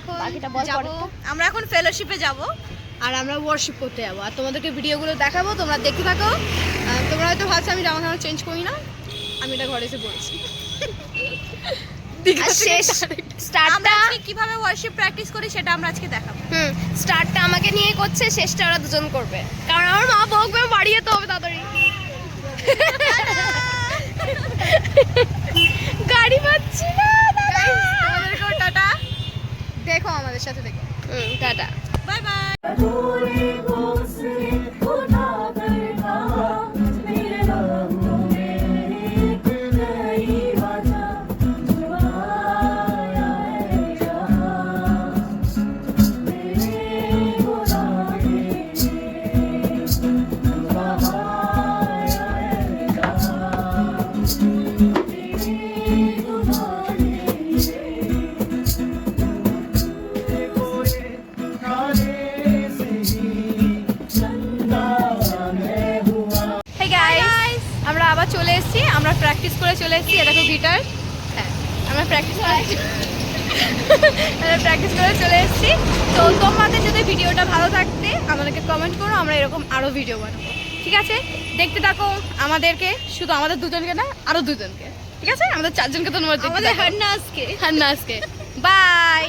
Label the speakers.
Speaker 1: এখন
Speaker 2: বাকিটা বল
Speaker 1: যাবো, আমরা এখন ফেলোশিপে যাব আর আমরা ওয়ার্শিপ করতে যাবো আর তোমাদেরকে ভিডিওগুলো দেখাবো, তোমরা দেখতে থাকো। তোমরা হয়তো ভাবছো আমি জামা কাপড় চেঞ্জ করি না, আমি এটা ঘরে এসে পড়েছি।
Speaker 2: আর শেষ
Speaker 1: আমরা
Speaker 2: স্টার্টটা
Speaker 1: আজকে কিভাবে ওয়ার্শিপ প্র্যাকটিস করি সেটা আমরা আজকে দেখাবো।
Speaker 2: স্টার্টটা আমাকে নিয়ে করছে, শেষটা ওরা দুজন করবে, কারণ আমার মা বকবে, বাড়ি যেতে হবে তাড়াতাড়ি। গাড়ি পাচ্ছি না।
Speaker 1: তোমাদেরকেও টাটা, দেখো আমাদের সাথে দেখো।
Speaker 2: Tata,
Speaker 1: bye bye. আমরা আবার চলে এসেছি, আমরা প্র্যাকটিস করে চলে এসেছি। দেখো গিটার, হ্যাঁ আমরা প্র্যাকটিস করে চলে এসেছি। তো তোমাদের যদি ভিডিওটা ভালো থাকতে আমাদেরকে কমেন্ট করো, আমরা এরকম আরও ভিডিও বানাবো, ঠিক আছে? দেখতে থাকো আমাদেরকে, শুধু আমাদের দুজনকে না, আরও দুজনকে, ঠিক আছে? আমাদের চারজনকে তো তোমার
Speaker 2: আমাদের হান্নাসকে
Speaker 1: বাই।